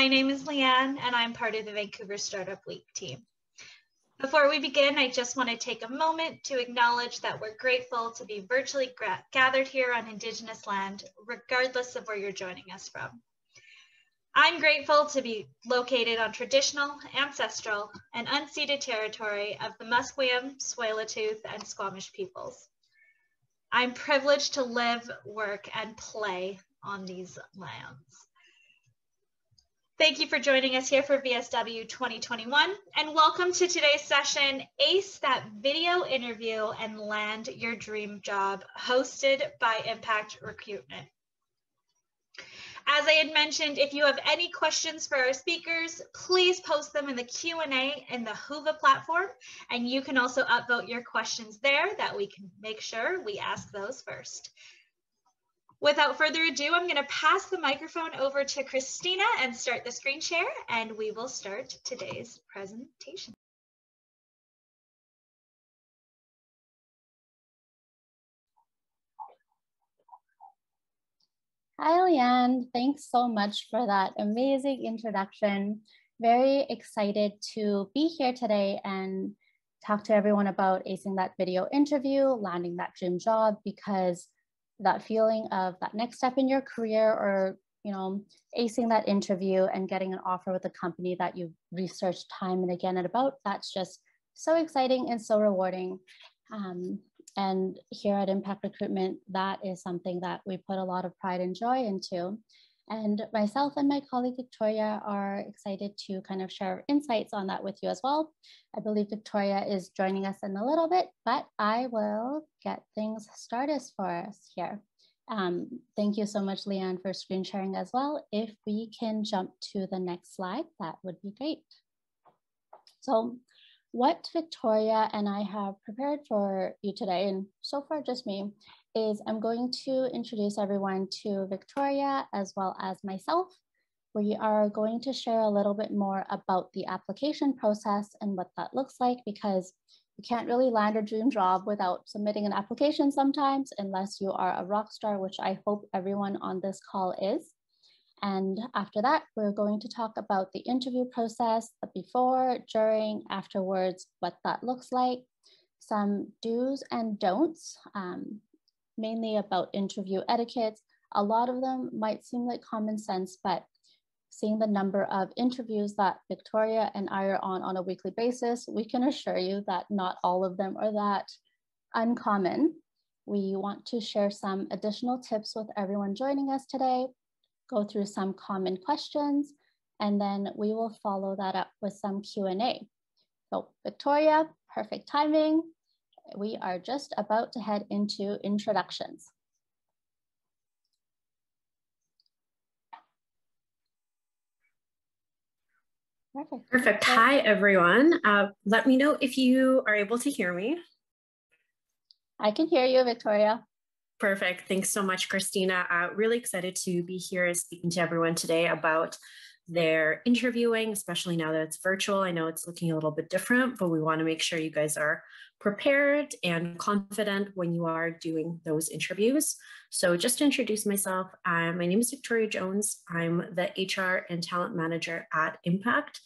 My name is Leanne, and I'm part of the Vancouver Startup Week team. Before we begin, I just want to take a moment to acknowledge that we're grateful to be virtually gathered here on Indigenous land, regardless of where you're joining us from. I'm grateful to be located on traditional, ancestral, and unceded territory of the Musqueam, Tsleil-Waututh, and Squamish peoples. I'm privileged to live, work, and play on these lands. Thank you for joining us here for VSW 2021, and welcome to today's session, Ace That Video Interview and Land Your Dream Job, hosted by Impact Recruitment. As I had mentioned, if you have any questions for our speakers, please post them in the Q&A in the Whova platform, and you can also upvote your questions there that we can make sure we ask those first. Without further ado, I'm going to pass the microphone over to Christina and start the screen share, and we will start today's presentation. Hi, Leanne. Thanks so much for that amazing introduction. Very excited to be here today and talk to everyone about acing that video interview, landing that dream job, because that feeling of that next step in your career or, acing that interview and getting an offer with a company that you've researched time and again about, that's just so exciting and so rewarding. And here at Impact Recruitment, that is something that we put a lot of pride and joy into. And myself and my colleague Victoria are excited to kind of share insights on that with you as well. I believe Victoria is joining us in a little bit, but I will get things started for us here. Thank you so much, Leanne, for screen sharing as well. If we can jump to the next slide, that would be great. So what Victoria and I have prepared for you today, and so far just me, is I'm going to introduce everyone to Victoria as well as myself. We are going to share a little bit more about the application process and what that looks like, because you can't really land a dream job without submitting an application sometimes, unless you are a rock star, which I hope everyone on this call is. And after that, we're going to talk about the interview process, the before, during, afterwards, what that looks like, some do's and don'ts, mainly about interview etiquette. A lot of them might seem like common sense, but seeing the number of interviews that Victoria and I are on a weekly basis, we can assure you that not all of them are that uncommon. We want to share some additional tips with everyone joining us today, go through some common questions, and then we will follow that up with some Q&A. So Victoria, perfect timing. We are just about to head into introductions. Perfect. Hi, everyone. Let me know if you are able to hear me. I can hear you, Victoria. Perfect. Thanks so much, Christina. Really excited to be here speaking to everyone today about their interviewing, especially now that it's virtual. I know it's looking a little bit different, but we want to make sure you guys are prepared and confident when you are doing those interviews. So just to introduce myself, my name is Victoria Jones. I'm the HR and talent manager at Impact.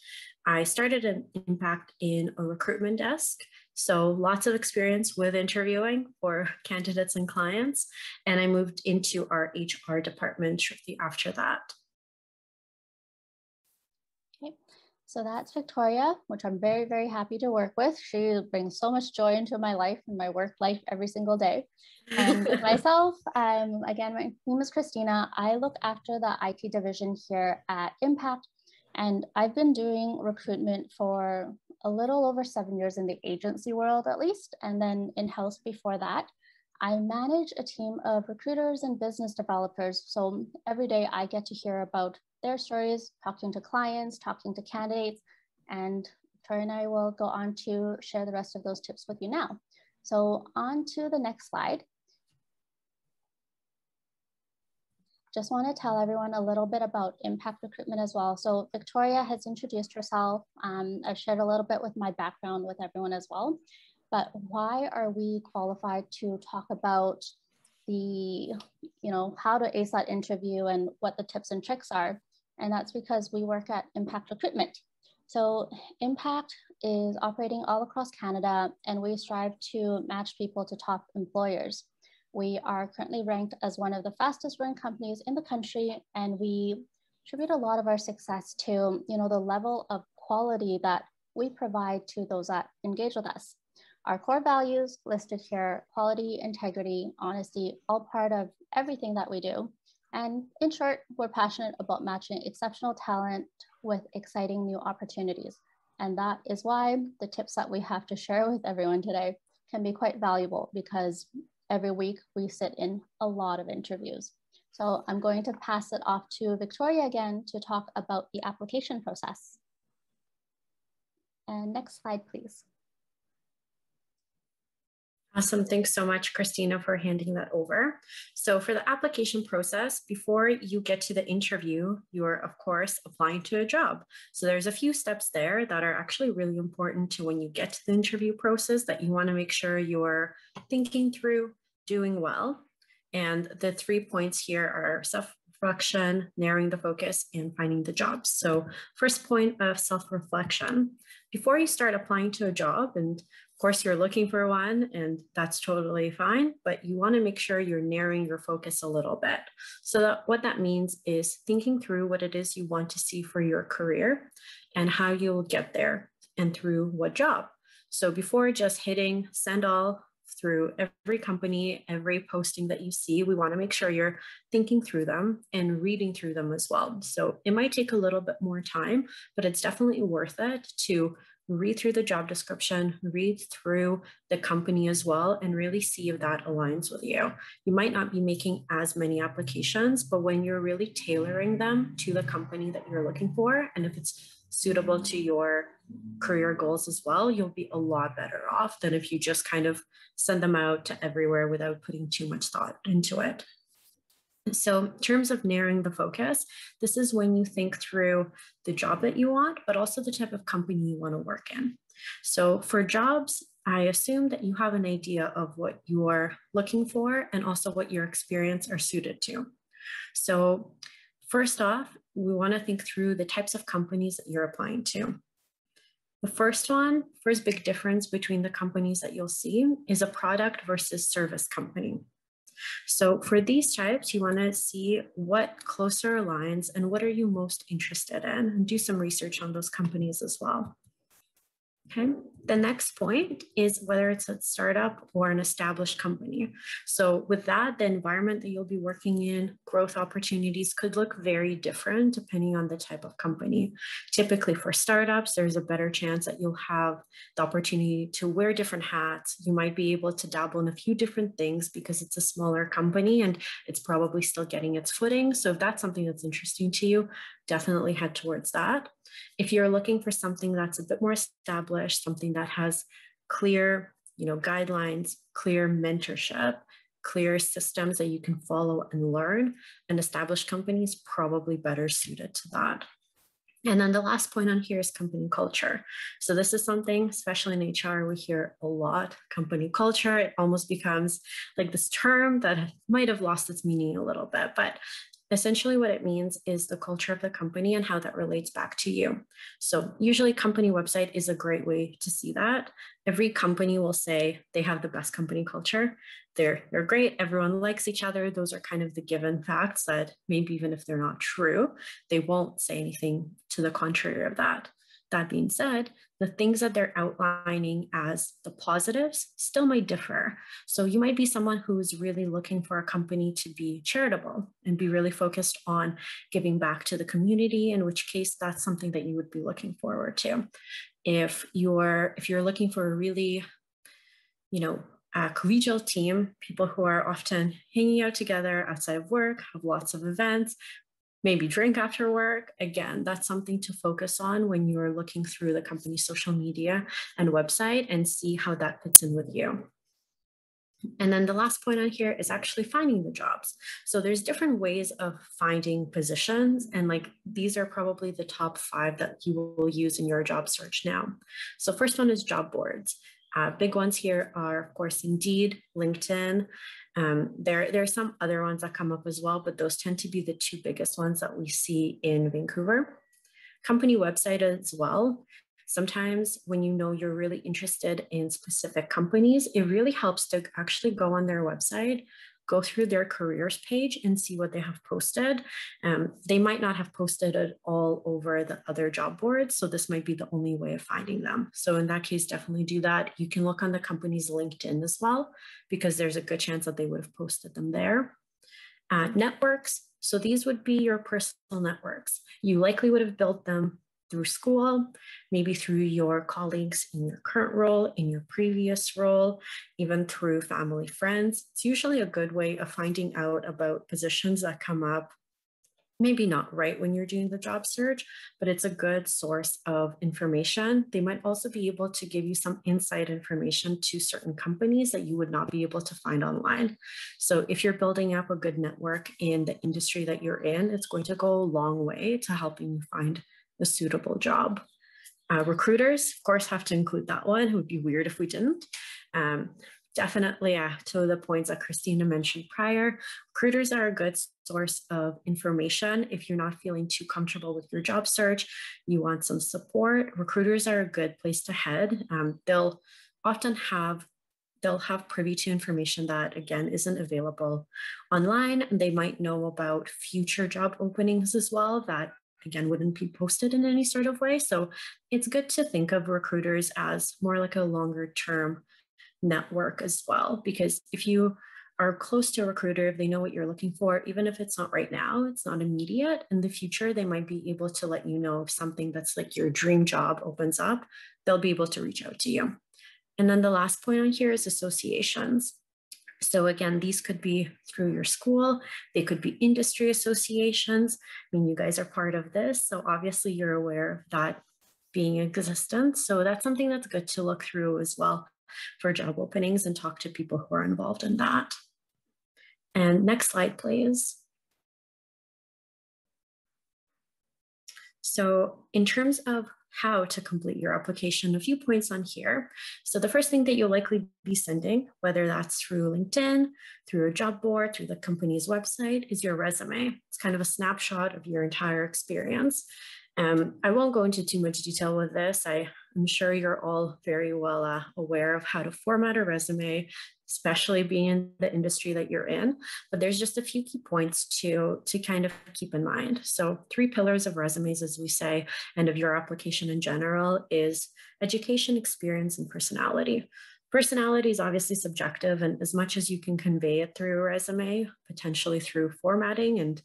I started at Impact in a recruitment desk. So lots of experience with interviewing for candidates and clients. And I moved into our HR department shortly after that. Okay. So that's Victoria, which I'm very, very happy to work with. She brings so much joy into my life and my work life every single day. And myself, again, my name is Christina. I look after the IT division here at Impact. And I've been doing recruitment for a little over 7 years in the agency world, at least. And then in-house before that, I manage a team of recruiters and business developers. So every day I get to hear about their stories, talking to clients, talking to candidates, and Victoria and I will go on to share the rest of those tips with you now. So on to the next slide. Just want to tell everyone a little bit about Impact Recruitment as well. So Victoria has introduced herself. I've shared a little bit with my background with everyone as well. But why are we qualified to talk about the, how to ace that interview and what the tips and tricks are? And that's because we work at Impact Recruitment. So Impact is operating all across Canada, and we strive to match people to top employers. We are currently ranked as one of the fastest growing companies in the country, and we attribute a lot of our success to, the level of quality that we provide to those that engage with us. Our core values listed here: quality, integrity, honesty, all part of everything that we do. And in short, we're passionate about matching exceptional talent with exciting new opportunities. And that is why the tips that we have to share with everyone today can be quite valuable, because every week we sit in a lot of interviews. So I'm going to pass it off to Victoria again to talk about the application process. And next slide, please. Awesome. Thanks so much, Christina, for handing that over. So for the application process, before you get to the interview, you're, of course, applying to a job. So there's a few steps there that are actually really important to when you get to the interview process that you want to make sure you're thinking through, doing well. And the 3 points here are self-reflection, narrowing the focus, and finding the job. So first point of self-reflection. Before you start applying to a job, and of course you're looking for one, and that's totally fine, but you want to make sure you're narrowing your focus a little bit. So what that means is thinking through what it is you want to see for your career and how you'll get there and through what job. So before just hitting send all through every company, every posting that you see, we want to make sure you're thinking through them and reading through them as well. So it might take a little bit more time, but it's definitely worth it to read through the job description, read through the company as well, and really see if that aligns with you. You might not be making as many applications, but when you're really tailoring them to the company that you're looking for, and if it's suitable to your career goals as well, you'll be a lot better off than if you just kind of send them out to everywhere without putting too much thought into it. So in terms of narrowing the focus, this is when you think through the job that you want, but also the type of company you want to work in. So for jobs, I assume that you have an idea of what you are looking for and also what your experience are suited to. So first off, we want to think through the types of companies that you're applying to. The first big difference between the companies that you'll see is a product versus service company. So for these types, you want to see what closer aligns and what are you most interested in, and do some research on those companies as well. Okay. The next point is whether it's a startup or an established company. So with that, the environment that you'll be working in, growth opportunities could look very different depending on the type of company. Typically for startups, there's a better chance that you'll have the opportunity to wear different hats. You might be able to dabble in a few different things because it's a smaller company and it's probably still getting its footing. So if that's something that's interesting to you, definitely head towards that. If you're looking for something that's a bit more established, something that has clear, guidelines, clear mentorship, clear systems that you can follow and learn, an established company is probably better suited to that. And then the last point on here is company culture. So this is something, especially in HR, we hear a lot, company culture. It almost becomes like this term that might have lost its meaning a little bit, but essentially what it means is the culture of the company and how that relates back to you. So usually company website is a great way to see that. Every company will say they have the best company culture. They're great. Everyone likes each other. Those are kind of the given facts that maybe even if they're not true, they won't say anything to the contrary of that. That being said, the things that they're outlining as the positives still might differ. So you might be someone who's really looking for a company to be charitable and be really focused on giving back to the community, in which case that's something that you would be looking forward to. If you're looking for a really, a collegial team, people who are often hanging out together outside of work, have lots of events, maybe drink after work. Again, that's something to focus on when you're looking through the company's social media and website and see how that fits in with you. And then the last point on here is actually finding the jobs. So there's different ways of finding positions, and these are probably the top 5 that you will use in your job search now. So first one is job boards. Big ones here are, of course, Indeed, LinkedIn. There are some other ones that come up as well, but those tend to be the two biggest ones that we see in Vancouver. Company website as well. Sometimes when you know you're really interested in specific companies, it really helps to actually go on their website, go through their careers page and see what they have posted. They might not have posted it all over the other job boards, so this might be the only way of finding them. So in that case, definitely do that. You can look on the company's LinkedIn as well, because there's a good chance that they would have posted them there. Networks, so these would be your personal networks. You likely would have built them through school, maybe through your colleagues in your current role, in your previous role, even through family, friends. It's usually a good way of finding out about positions that come up, maybe not right when you're doing the job search, but it's a good source of information. They might also be able to give you some inside information to certain companies that you would not be able to find online. So if you're building up a good network in the industry that you're in, it's going to go a long way to helping you find a suitable job. Recruiters, of course, have to include that one. It would be weird if we didn't. Definitely, to the points that Christina mentioned prior, recruiters are a good source of information. If you're not feeling too comfortable with your job search, you want some support, recruiters are a good place to head. They'll have privy to information that, again, isn't available online. They might know about future job openings as well that, again, wouldn't be posted in any sort of way. So it's good to think of recruiters as more like a longer term network as well, because if you are close to a recruiter, if they know what you're looking for, even if it's not right now, it's not immediate, in the future, they might be able to let you know if something that's like your dream job opens up, they'll be able to reach out to you. And then the last point on here is associations. So again, these could be through your school, they could be industry associations. I mean, you guys are part of this, so obviously you're aware of that being in existence. So that's something that's good to look through as well for job openings and talk to people who are involved in that. And next slide, please. So in terms of how to complete your application, a few points on here. So the first thing that you'll likely be sending, whether that's through LinkedIn, through a job board, through the company's website, is your resume. It's kind of a snapshot of your entire experience. I won't go into too much detail with this. I'm sure you're all very well aware of how to format a resume, especially being in the industry that you're in, but there's just a few key points to kind of keep in mind. So 3 pillars of resumes, as we say, and of your application in general, is education, experience, and personality. Personality is obviously subjective, and as much as you can convey it through a resume, potentially through formatting and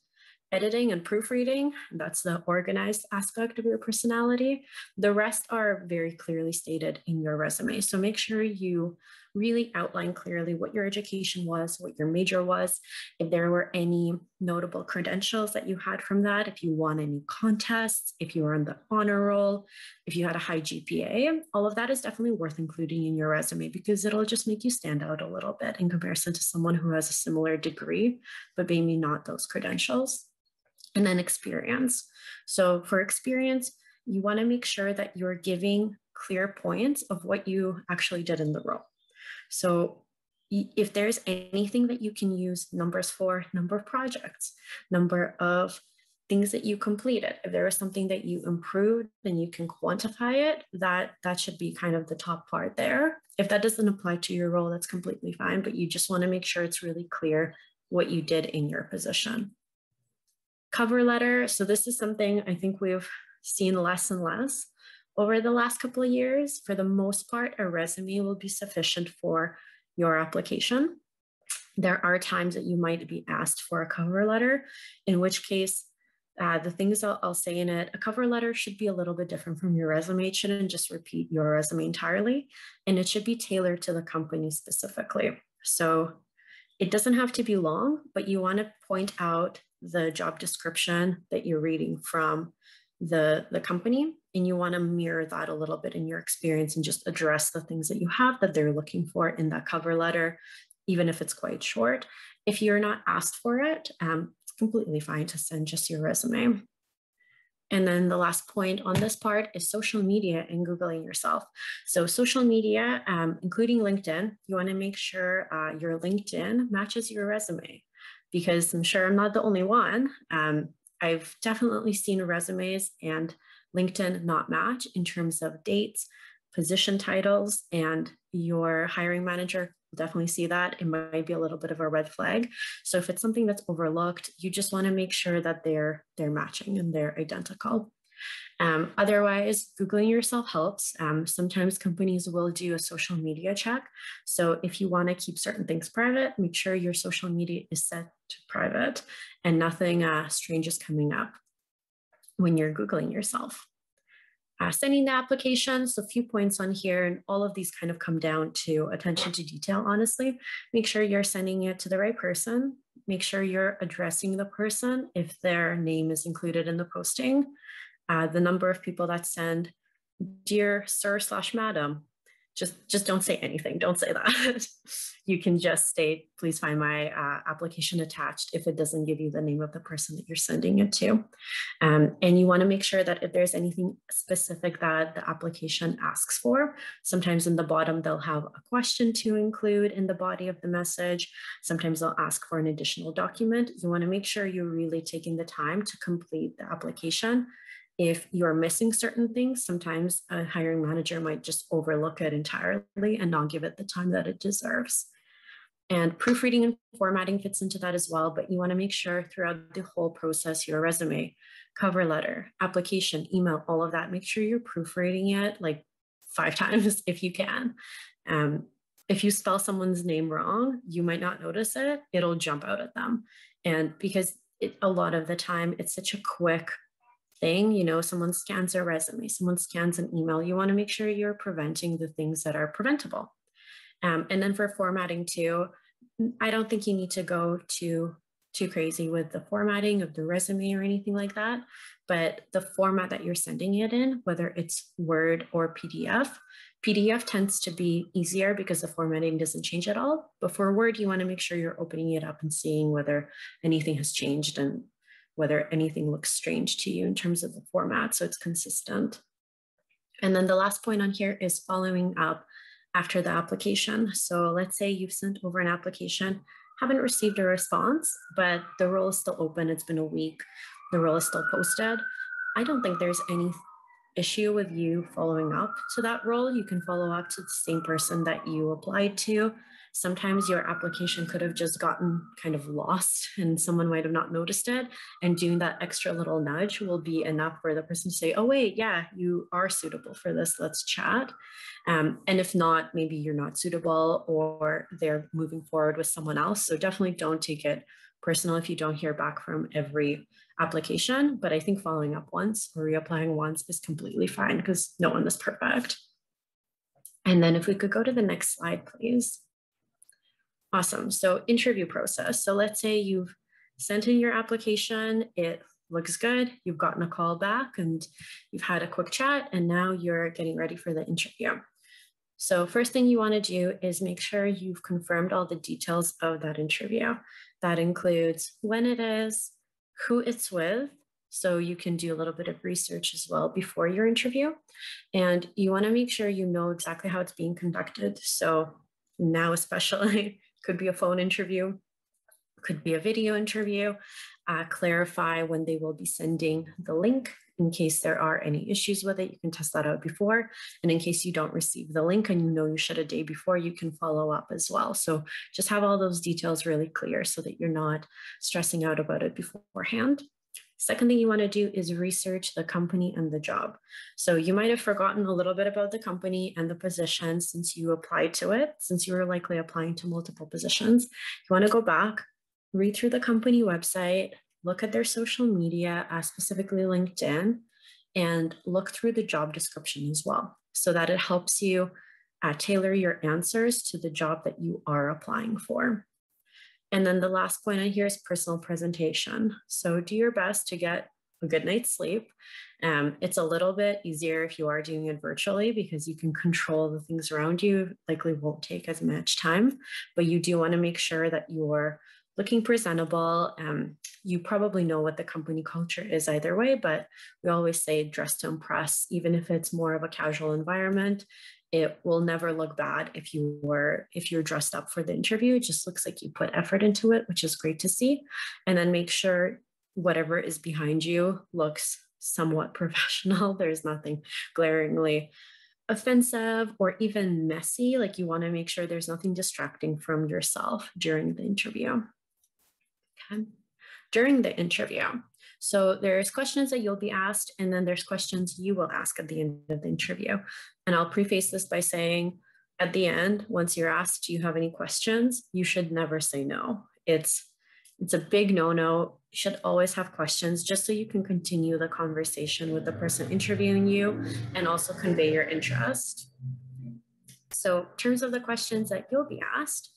editing and proofreading, that's the organized aspect of your personality. The rest are very clearly stated in your resume. So make sure you really outline clearly what your education was, what your major was, if there were any notable credentials that you had from that, if you won any contests, if you were on the honor roll, if you had a high GPA, all of that is definitely worth including in your resume because it'll just make you stand out a little bit in comparison to someone who has a similar degree, but maybe not those credentials. And then experience. So for experience, you want to make sure that you're giving clear points of what you actually did in the role. So if there's anything that you can use numbers for, number of projects, number of things that you completed, if there was something that you improved and you can quantify it, that should be kind of the top part there. If that doesn't apply to your role, that's completely fine, but you just want to make sure it's really clear what you did in your position. Cover letter. So this is something I think we've seen less and less over the last couple of years. For the most part, a resume will be sufficient for your application. There are times that you might be asked for a cover letter, in which case the things I'll say in it, a cover letter should be a little bit different from your resume. It shouldn't just repeat your resume entirely, and it should be tailored to the company specifically. So it doesn't have to be long, but you want to point out the job description that you're reading from the company, and you want to mirror that a little bit in your experience and just address the things that you have that they're looking for in that cover letter, even if it's quite short. If you're not asked for it, it's completely fine to send just your resume. And then the last point on this part is social media and Googling yourself. So social media, including LinkedIn, you want to make sure your LinkedIn matches your resume, because I'm sure I'm not the only one. I've definitely seen resumes and LinkedIn not match in terms of dates, position titles, and your hiring manager will definitely see that. It might be a little bit of a red flag. So if it's something that's overlooked, you just want to make sure that they're matching and they're identical. Otherwise, Googling yourself helps. Sometimes companies will do a social media check. So if you want to keep certain things private, make sure your social media is set to private and nothing strange is coming up when you're Googling yourself. Sending the application, so a few points on here, and all of these kind of come down to attention to detail, honestly. Make sure you're sending it to the right person. Make sure you're addressing the person if their name is included in the posting. The number of people that send, dear sir/madam, just don't say anything. Don't say that. You can just state, please find my application attached if it doesn't give you the name of the person that you're sending it to. And you want to make sure that if there's anything specific that the application asks for, sometimes in the bottom, they'll have a question to include in the body of the message. Sometimes they'll ask for an additional document. You want to make sure you're really taking the time to complete the application. If you're missing certain things, sometimes a hiring manager might just overlook it entirely and not give it the time that it deserves. And proofreading and formatting fits into that as well, but you want to make sure throughout the whole process, your resume, cover letter, application, email, all of that, make sure you're proofreading it like 5 times if you can. If you spell someone's name wrong, you might not notice it. It'll jump out at them. And because a lot of the time, it's such a quick thing, you know, someone scans their resume, someone scans an email, you want to make sure you're preventing the things that are preventable. And then for formatting too, I don't think you need to go too crazy with the formatting of the resume or anything like that, but the format that you're sending it in, whether it's Word or PDF tends to be easier because the formatting doesn't change at all. But for Word, you want to make sure you're opening it up and seeing whether anything has changed and whether anything looks strange to you in terms of the format, so it's consistent. And then the last point on here is following up after the application. So let's say you've sent over an application, haven't received a response, but the role is still open, it's been a week, the role is still posted. I don't think there's any issue with you following up to that role. You can follow up to the same person that you applied to. Sometimes your application could have just gotten kind of lost and someone might have not noticed it. And doing that extra little nudge will be enough for the person to say, oh, wait, yeah, you are suitable for this. Let's chat. And if not, maybe you're not suitable or they're moving forward with someone else. So definitely don't take it personal if you don't hear back from every application. But I think following up once or reapplying once is completely fine because no one is perfect. And then if we could go to the next slide, please. Awesome. So interview process. So let's say you've sent in your application, it looks good, you've gotten a call back and you've had a quick chat and now you're getting ready for the interview. So first thing you want to do is make sure you've confirmed all the details of that interview. That includes when it is, who it's with, so you can do a little bit of research as well before your interview. And you want to make sure you know exactly how it's being conducted. So now especially, could be a phone interview, could be a video interview, clarify when they will be sending the link. In case there are any issues with it, you can test that out before. And in case you don't receive the link and you know you should a day before, you can follow up as well. So just have all those details really clear so that you're not stressing out about it beforehand. Second thing you want to do is research the company and the job. So you might have forgotten a little bit about the company and the position since you applied to it, since you were likely applying to multiple positions. You want to go back, read through the company website, look at their social media, specifically LinkedIn, and look through the job description as well, so that it helps you tailor your answers to the job that you are applying for. And then the last point on here is personal presentation. So do your best to get a good night's sleep. It's a little bit easier if you are doing it virtually because you can control the things around you. Likely won't take as much time, but you do want to make sure that you're looking presentable. You probably know what the company culture is either way, but we always say dress to impress. Even if it's more of a casual environment, it will never look bad if you're dressed up for the interview. It just looks like you put effort into it, which is great to see. And then make sure whatever is behind you looks somewhat professional. There's nothing glaringly offensive or even messy. Like, you want to make sure there's nothing distracting from yourself during the interview. Okay. During the interview, so there's questions that you'll be asked, and then there's questions you will ask at the end of the interview. And I'll preface this by saying, at the end, once you're asked, do you have any questions? You should never say no. It's a big no-no. You should always have questions, just so you can continue the conversation with the person interviewing you and also convey your interest. So in terms of the questions that you'll be asked,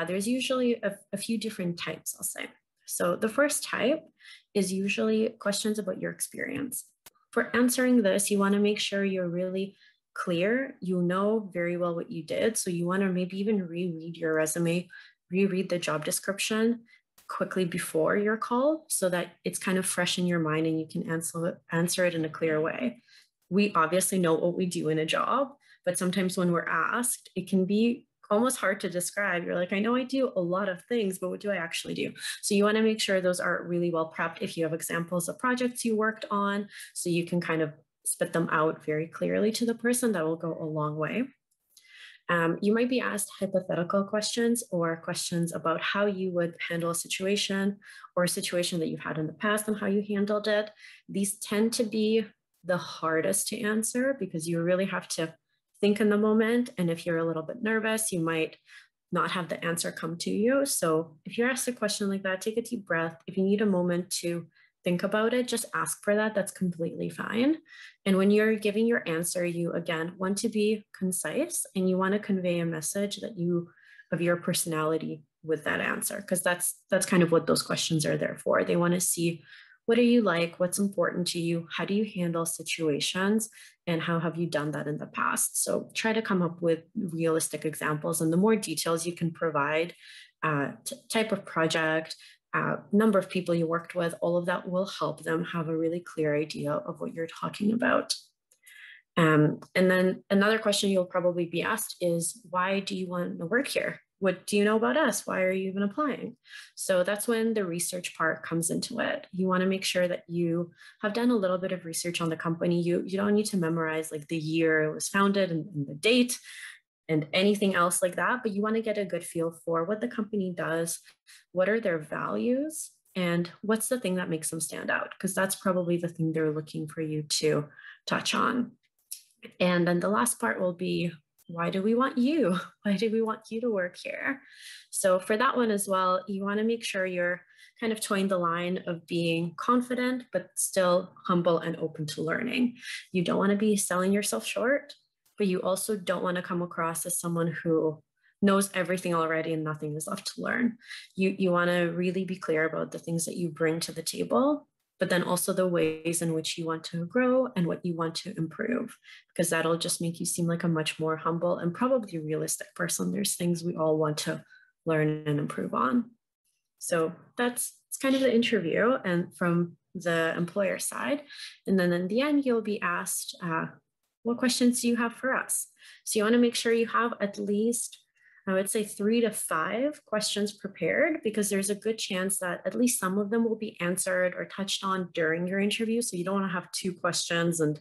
there's usually a few different types, I'll say. So the first type is usually questions about your experience. For answering this, you want to make sure you're really clear. You know very well what you did. So you want to maybe even reread your resume, reread the job description quickly before your call, so that it's kind of fresh in your mind and you can answer it in a clear way. We obviously know what we do in a job, but sometimes when we're asked, it can be almost hard to describe. You're like, I know I do a lot of things, but what do I actually do? So you want to make sure those are really well prepped. If you have examples of projects you worked on, so you can kind of spit them out very clearly to the person, that will go a long way. You might be asked hypothetical questions or questions about how you would handle a situation or a situation that you've had in the past and how you handled it. These tend to be the hardest to answer because you really have to think in the moment. And if you're a little bit nervous, you might not have the answer come to you. So if you're asked a question like that, take a deep breath. If you need a moment to think about it, just ask for that. That's completely fine. And when you're giving your answer, you again want to be concise and you want to convey a message that of your personality with that answer, because that's kind of what those questions are there for. They want to see, what are you like? What's important to you? How do you handle situations? And how have you done that in the past? So try to come up with realistic examples, and the more details you can provide, type of project, number of people you worked with, all of that will help them have a really clear idea of what you're talking about. And then another question you'll probably be asked is, why do you want to work here? What do you know about us? Why are you even applying? So that's when the research part comes into it. You want to make sure that you have done a little bit of research on the company. You don't need to memorize like the year it was founded and the date and anything else like that, but you want to get a good feel for what the company does, what are their values, and what's the thing that makes them stand out, because that's probably the thing they're looking for you to touch on. And then the last part will be, why do we want you? Why do we want you to work here? So for that one as well, you want to make sure you're kind of towing the line of being confident, but still humble and open to learning. You don't want to be selling yourself short, but you also don't want to come across as someone who knows everything already and nothing is left to learn. You want to really be clear about the things that you bring to the table, but then also the ways in which you want to grow and what you want to improve, because that'll just make you seem like a much more humble and probably realistic person. There's things we all want to learn and improve on. So it's kind of the interview and from the employer side. And then in the end, you'll be asked, what questions do you have for us? So you want to make sure you have at least, I would say 3 to 5 questions prepared, because there's a good chance that at least some of them will be answered or touched on during your interview. So you don't want to have 2 questions and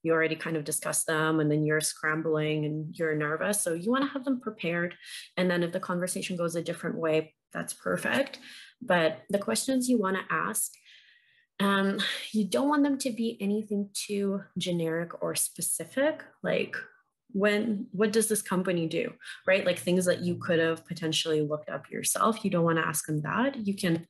you already kind of discussed them and then you're scrambling and you're nervous. So you want to have them prepared. And then if the conversation goes a different way, that's perfect. But the questions you want to ask, you don't want them to be anything too generic or specific, like what does this company do, right? Like things that you could have potentially looked up yourself. You don't want to ask them that. You can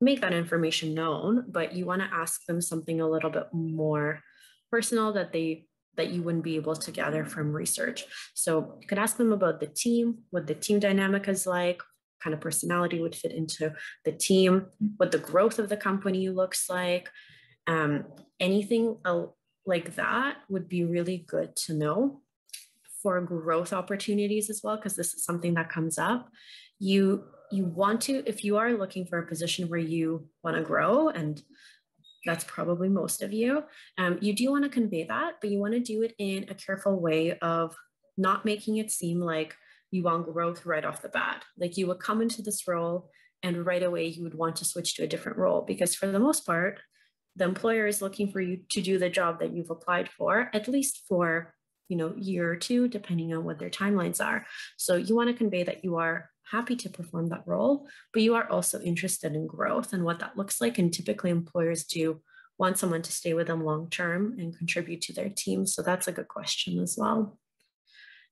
make that information known, but you want to ask them something a little bit more personal that you wouldn't be able to gather from research. So you could ask them about the team, what the team dynamic is like, kind of personality would fit into the team, what the growth of the company looks like. Anything like that would be really good to know. For growth opportunities as well, because this is something that comes up. You you want to, if you are looking for a position where you want to grow, and that's probably most of you, you do want to convey that, but you want to do it in a careful way of not making it seem like you want growth right off the bat. Like you would come into this role and right away you would want to switch to a different role, because for the most part, the employer is looking for you to do the job that you've applied for, at least for, year or two, depending on what their timelines are. So you want to convey that you are happy to perform that role, but you are also interested in growth and what that looks like. And typically employers do want someone to stay with them long-term and contribute to their team. So that's a good question as well.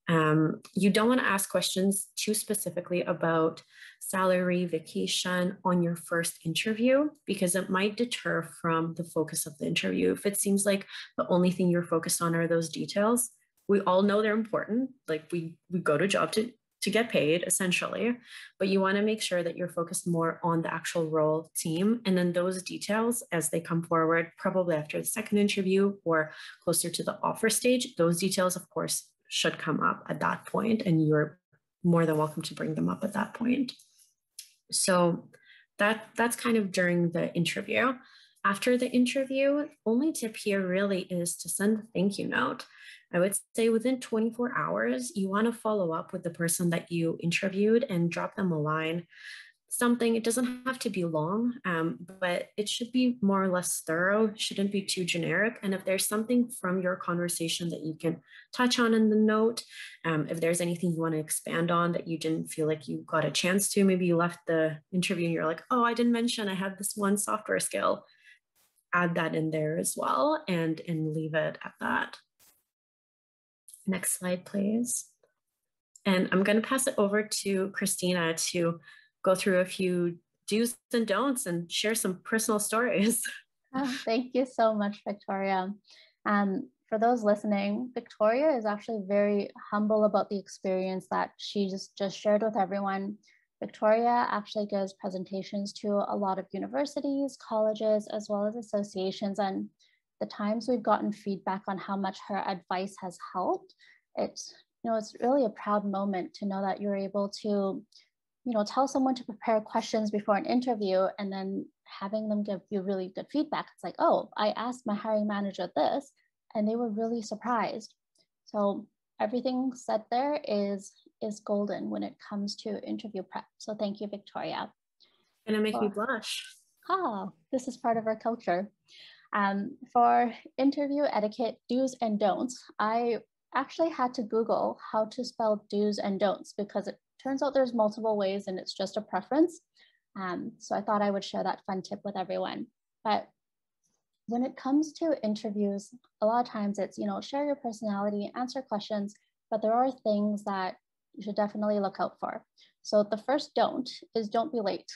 You don't want to ask questions too specifically about salary, vacation on your first interview, because it might deter from the focus of the interview. If it seems like the only thing you're focused on are those details, we all know they're important. Like we go to job to get paid essentially, but you want to make sure that you're focused more on the actual role, team, and then those details as they come forward, probably after the second interview or closer to the offer stage, those details, of course, should come up at that point, and you're more than welcome to bring them up at that point. So that's kind of during the interview. After the interview, only tip here really is to send a thank you note. I would say within 24 hours, you want to follow up with the person that you interviewed and drop them a line. Something, it doesn't have to be long, but it should be more or less thorough, shouldn't be too generic. And if there's something from your conversation that you can touch on in the note, if there's anything you want to expand on that you didn't feel like you got a chance to, maybe you left the interview and you're like, oh, I didn't mention I had this one software skill, add that in there as well and leave it at that. Next slide, please. And I'm going to pass it over to Christina to go through a few do's and don'ts and share some personal stories. Oh, thank you so much, Victoria. For those listening, Victoria is actually very humble about the experience that she just shared with everyone. Victoria actually gives presentations to a lot of universities, colleges, as well as associations. And the times we've gotten feedback on how much her advice has helped, it's really a proud moment to know that you're able to tell someone to prepare questions before an interview and then having them give you really good feedback. It's like, oh, I asked my hiring manager this and they were really surprised. So everything said there is golden when it comes to interview prep. So thank you, Victoria. Gonna make me blush. This is part of our culture. For interview etiquette, do's and don'ts, I actually had to Google how to spell do's and don'ts because it turns out there's multiple ways and it's just a preference. So I thought I would share that fun tip with everyone. But when it comes to interviews, a lot of times it's, share your personality, answer questions, but there are things that you should definitely look out for. So the first don't is don't be late.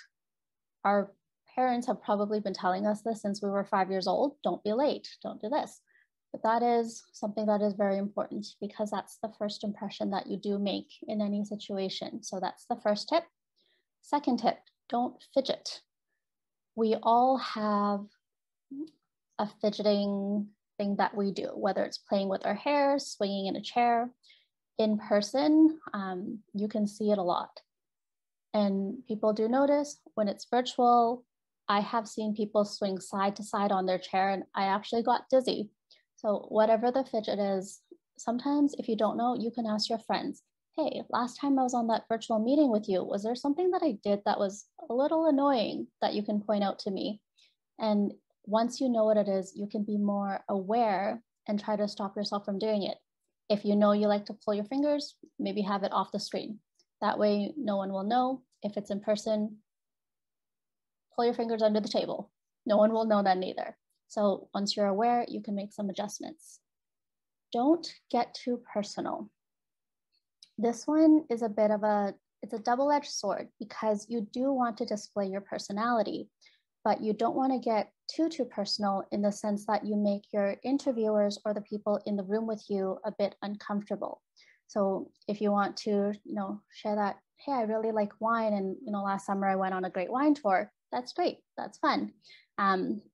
Our parents have probably been telling us this since we were 5 years old. Don't be late, don't do this. But that is something that is very important because that's the first impression that you do make in any situation. So that's the first tip. Second tip, don't fidget. We all have a fidgeting thing that we do, whether it's playing with our hair, swinging in a chair. In person, you can see it a lot. And people do notice when it's virtual, I have seen people swing side to side on their chair and I actually got dizzy. So whatever the fidget is, sometimes if you don't know, you can ask your friends, hey, last time I was on that virtual meeting with you, was there something that I did that was a little annoying that you can point out to me? And once you know what it is, you can be more aware and try to stop yourself from doing it. If you know you like to pull your fingers, maybe have it off the screen. That way no one will know. If it's in person, pull your fingers under the table. No one will know that neither. So once you're aware, you can make some adjustments. Don't get too personal. This one is it's a double-edged sword because you do want to display your personality, but you don't want to get too personal in the sense that you make your interviewers or the people in the room with you a bit uncomfortable. So if you want to, share that, hey, I really like wine and, last summer I went on a great wine tour, that's great, that's fun.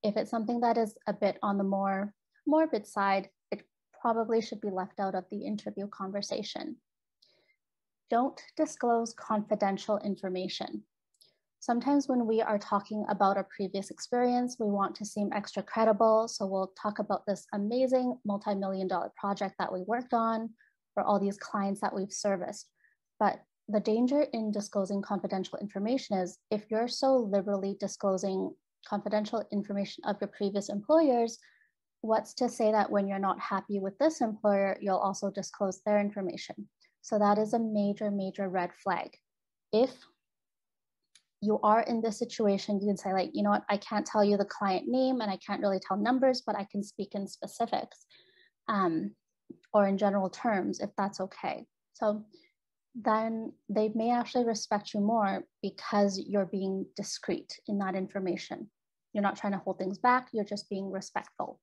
If it's something that is a bit on the more morbid side, it probably should be left out of the interview conversation. Don't disclose confidential information. Sometimes when we are talking about our previous experience, we want to seem extra credible. So we'll talk about this amazing multi-million-dollar project that we worked on, or all these clients that we've serviced. But the danger in disclosing confidential information is if you're so liberally disclosing confidential information of your previous employers, what's to say that when you're not happy with this employer, you'll also disclose their information? So that is a major, major red flag. If you are in this situation, you can say like, you know what, I can't tell you the client name and I can't really tell numbers, but I can speak in specifics or in general terms, if that's okay. So then they may actually respect you more because you're being discreet in that information. You're not trying to hold things back, you're just being respectful.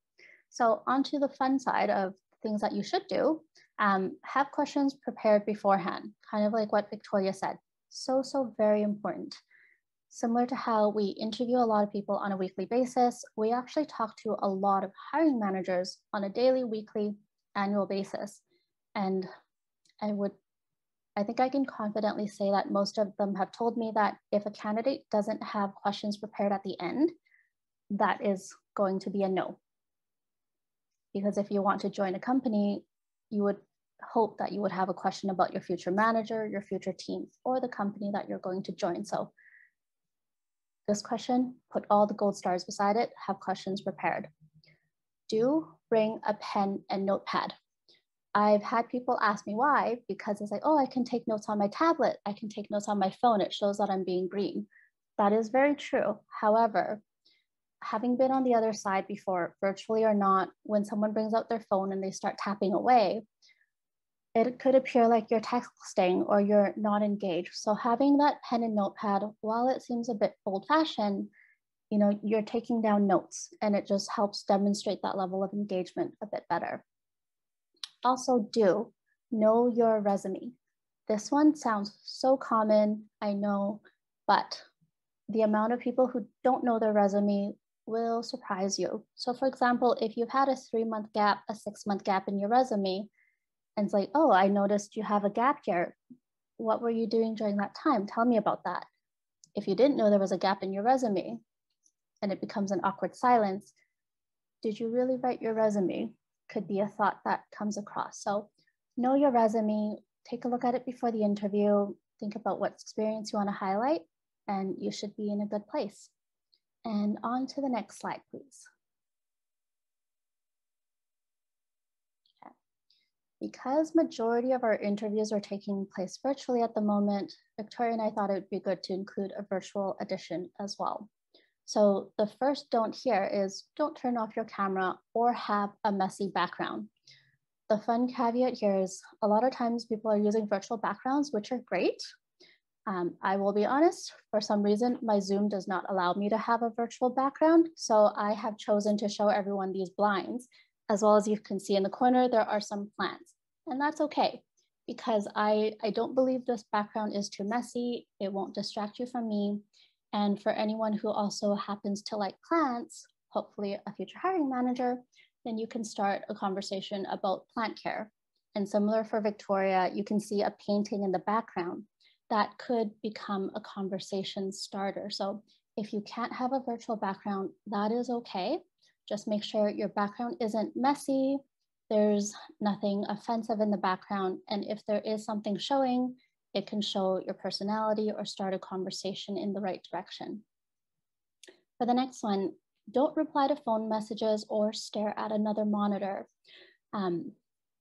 So onto the fun side of things that you should do, have questions prepared beforehand, kind of like what Victoria said. So very important. Similar to how we interview a lot of people on a weekly basis, we actually talk to a lot of hiring managers on a daily, weekly, annual basis. And I think I can confidently say that most of them have told me that if a candidate doesn't have questions prepared at the end, that is going to be a no. Because if you want to join a company, you would hope that you would have a question about your future manager, your future team, or the company that you're going to join. So this question, put all the gold stars beside it, have questions prepared. Do bring a pen and notepad. I've had people ask me why, because it's like, oh, I can take notes on my tablet. I can take notes on my phone. It shows that I'm being green. That is very true. However, having been on the other side before, virtually or not, when someone brings out their phone and they start tapping away, it could appear like you're texting or you're not engaged. So having that pen and notepad, while it seems a bit old-fashioned, you know, you're taking down notes and it just helps demonstrate that level of engagement a bit better. Also, do know your resume. This one sounds so common, I know, but the amount of people who don't know their resume will surprise you. So for example, if you've had a 3-month gap, a 6-month gap in your resume, and it's like, oh, I noticed you have a gap here. What were you doing during that time? Tell me about that. If you didn't know there was a gap in your resume and it becomes an awkward silence, did you really write your resume? Could be a thought that comes across. So know your resume, take a look at it before the interview, think about what experience you want to highlight, and you should be in a good place. And on to the next slide, please. Because majority of our interviews are taking place virtually at the moment, Victoria and I thought it would be good to include a virtual edition as well. So the first don't here is don't turn off your camera or have a messy background. The fun caveat here is a lot of times people are using virtual backgrounds, which are great. I will be honest, for some reason, my Zoom does not allow me to have a virtual background. So I have chosen to show everyone these blinds. As well as you can see in the corner, there are some plants. And that's okay, because I don't believe this background is too messy. It won't distract you from me. And for anyone who also happens to like plants, hopefully a future hiring manager, then you can start a conversation about plant care. And similar for Victoria, you can see a painting in the background that could become a conversation starter. So if you can't have a virtual background, that is okay. Just make sure your background isn't messy, there's nothing offensive in the background, and if there is something showing, it can show your personality or start a conversation in the right direction. For the next one, don't reply to phone messages or stare at another monitor.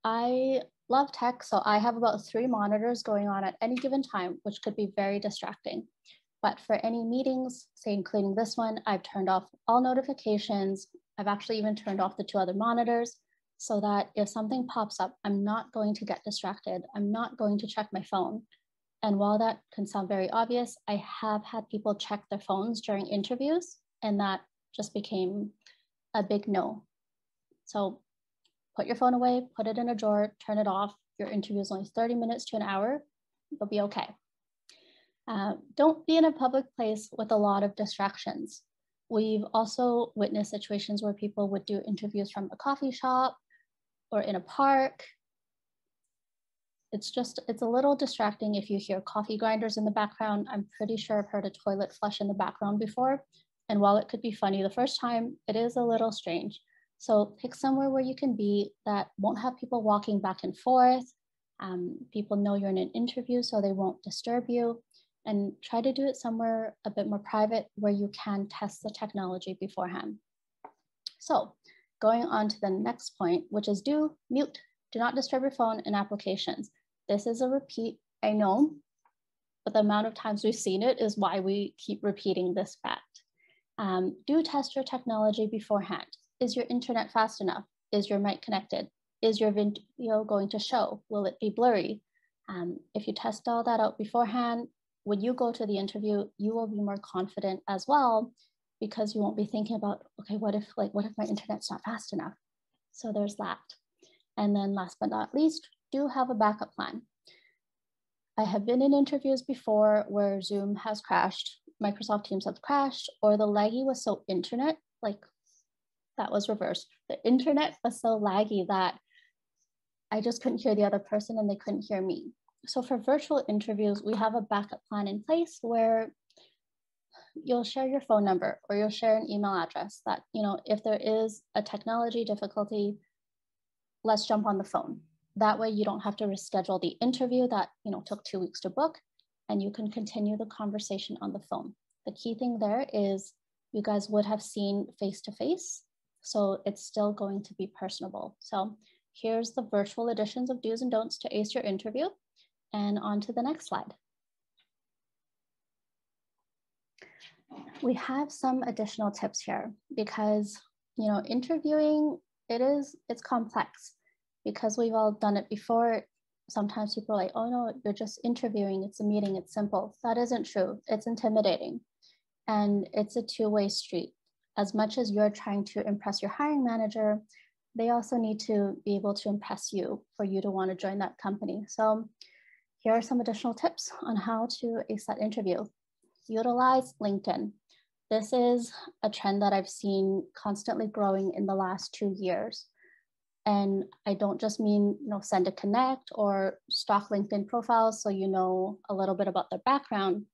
I love tech, so I have about 3 monitors going on at any given time, which could be very distracting. But for any meetings, say including this one, I've turned off all notifications. I've actually even turned off the 2 other monitors so that if something pops up, I'm not going to get distracted. I'm not going to check my phone. And while that can sound very obvious, I have had people check their phones during interviews, and that just became a big no. So put your phone away, put it in a drawer, turn it off. Your interview is only 30 minutes to an hour. You'll be okay. Don't be in a public place with a lot of distractions. We've also witnessed situations where people would do interviews from a coffee shop or in a park. it's a little distracting if you hear coffee grinders in the background. I'm pretty sure I've heard a toilet flush in the background before. And while it could be funny the first time, it is a little strange. So pick somewhere where you can be that won't have people walking back and forth. People know you're in an interview, so they won't disturb you. And try to do it somewhere a bit more private where you can test the technology beforehand. So going on to the next point, which is do not disturb your phone in applications. This is a repeat, I know, but the amount of times we've seen it is why we keep repeating this fact. Do test your technology beforehand. Is your internet fast enough? Is your mic connected? Is your video going to show? Will it be blurry? If you test all that out beforehand, when you go to the interview, you will be more confident as well, because you won't be thinking about, okay, what if my internet's not fast enough? So there's that. And then last but not least, do have a backup plan. I have been in interviews before where Zoom has crashed, Microsoft Teams has crashed, or the laggy was so that was reversed. The internet was so laggy that I just couldn't hear the other person and they couldn't hear me. So for virtual interviews, we have a backup plan in place where you'll share your phone number or you'll share an email address that, if there is a technology difficulty, let's jump on the phone. That way you don't have to reschedule the interview that, took 2 weeks to book, and you can continue the conversation on the phone. The key thing there is you guys would have seen face-to-face, so it's still going to be personable. So here's the virtual editions of do's and don'ts to ace your interview. And on to the next slide. We have some additional tips here because, interviewing, it's complex because we've all done it before. Sometimes people are like, oh no, you're just interviewing, it's a meeting, it's simple. That isn't true, it's intimidating. And it's a two-way street. As much as you're trying to impress your hiring manager, they also need to be able to impress you for you to want to join that company. So here are some additional tips on how to ace that interview. Utilize LinkedIn. This is a trend that I've seen constantly growing in the last 2 years. And I don't just mean, send a connect or stalk LinkedIn profiles so you know a little bit about their background.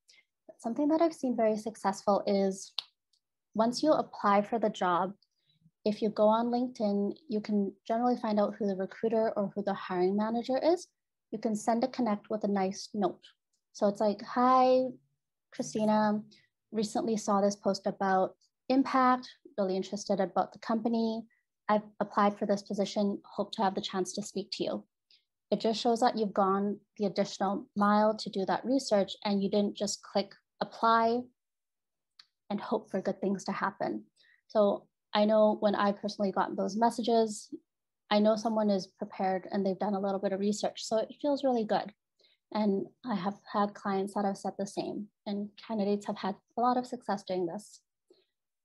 But something that I've seen very successful is once you apply for the job, if you go on LinkedIn, you can generally find out who the recruiter or who the hiring manager is. You can send a connect with a nice note. So it's like, hi, Christina, recently saw this post about impact, really interested about the company. I've applied for this position, hope to have the chance to speak to you. It just shows that you've gone the additional mile to do that research and you didn't just click apply and hope for good things to happen. So I know when I personally got those messages, I know someone is prepared and they've done a little bit of research, so it feels really good. And I have had clients that have said the same, and candidates have had a lot of success doing this.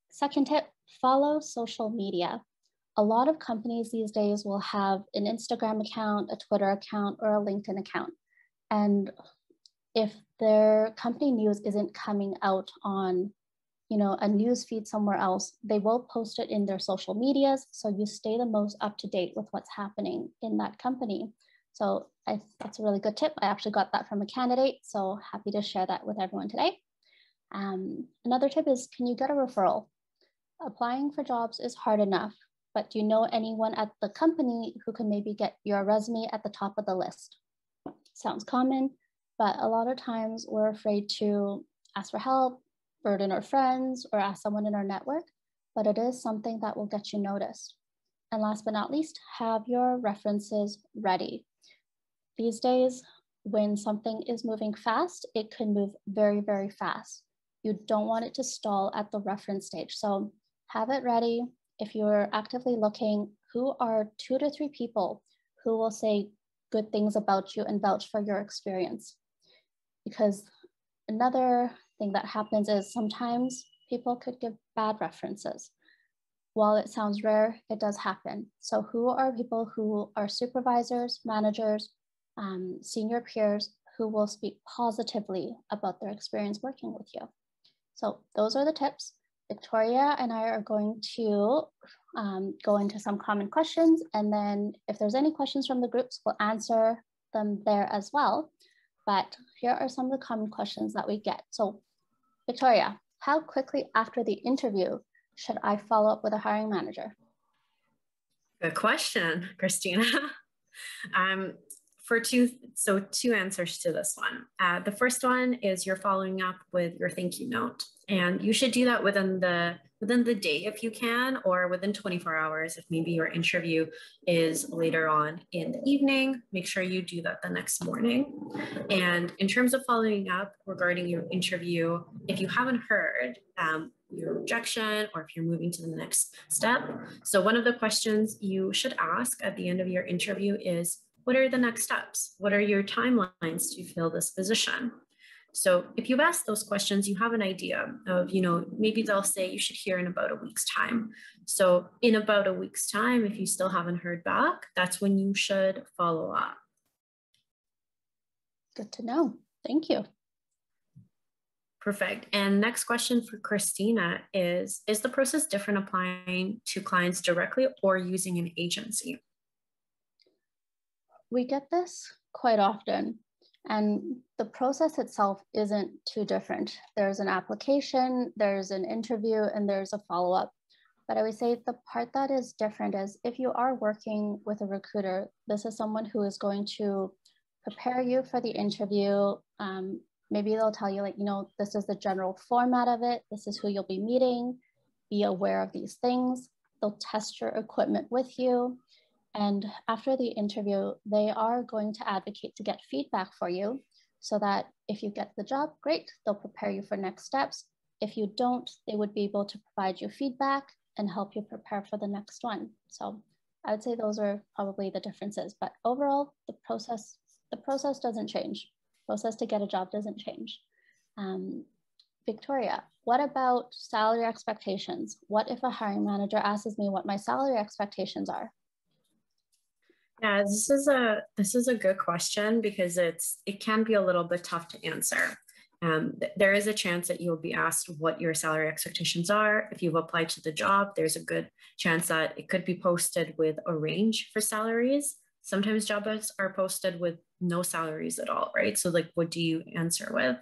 Second tip, follow social media. A lot of companies these days will have an Instagram account, a Twitter account, or a LinkedIn account. And if their company news isn't coming out on a news feed somewhere else, they will post it in their social medias, so you stay the most up to date with what's happening in that company. So that's a really good tip. I actually got that from a candidate, so happy to share that with everyone today. Another tip is, can you get a referral? Applying for jobs is hard enough, but do you know anyone at the company who can maybe get your resume at the top of the list? Sounds common, but a lot of times we're afraid to ask for help, burden our friends, or ask someone in our network, but it is something that will get you noticed. And last but not least, have your references ready. These days, when something is moving fast, it can move very, very fast. You don't want it to stall at the reference stage. So have it ready. If you're actively looking, who are 2 to 3 people who will say good things about you and vouch for your experience? Because another thing that happens is sometimes people could give bad references. While it sounds rare, it does happen. So who are people who are supervisors, managers, senior peers who will speak positively about their experience working with you? So those are the tips. Victoria and I are going to go into some common questions, and then if there's any questions from the groups, we'll answer them there as well. But here are some of the common questions that we get. So Victoria, how quickly after the interview should I follow up with a hiring manager? Good question, Christina. Two answers to this one. The first one is you're following up with your thank you note, and you should do that within the day if you can, or within 24 hours if maybe your interview is later on in the evening. Make sure you do that the next morning. And in terms of following up regarding your interview, if you haven't heard your objection or if you're moving to the next step, so one of the questions you should ask at the end of your interview is, what are the next steps? What are your timelines to fill this position? So if you've asked those questions, you have an idea of, maybe they'll say you should hear in about a week's time. So in about a week's time, if you still haven't heard back, that's when you should follow up. Good to know. Thank you. Perfect. And next question for Christina is the process different applying to clients directly or using an agency? We get this quite often, and the process itself isn't too different. There's an application, there's an interview, and there's a follow-up. But I would say the part that is different is if you are working with a recruiter, this is someone who is going to prepare you for the interview. Maybe they'll tell you, this is the general format of it. This is who you'll be meeting. Be aware of these things. They'll test your equipment with you. And after the interview, they are going to advocate to get feedback for you so that if you get the job, great, they'll prepare you for next steps. If you don't, they would be able to provide you feedback and help you prepare for the next one. So I would say those are probably the differences, but overall, the process doesn't change. Process to get a job doesn't change. Victoria, what about salary expectations? What if a hiring manager asks me what my salary expectations are? Yeah, this is a good question because it can be a little bit tough to answer. There is a chance that you'll be asked what your salary expectations are. If you've applied to the job, there's a good chance that it could be posted with a range for salaries. Sometimes jobs are posted with no salaries at all, right? So what do you answer with?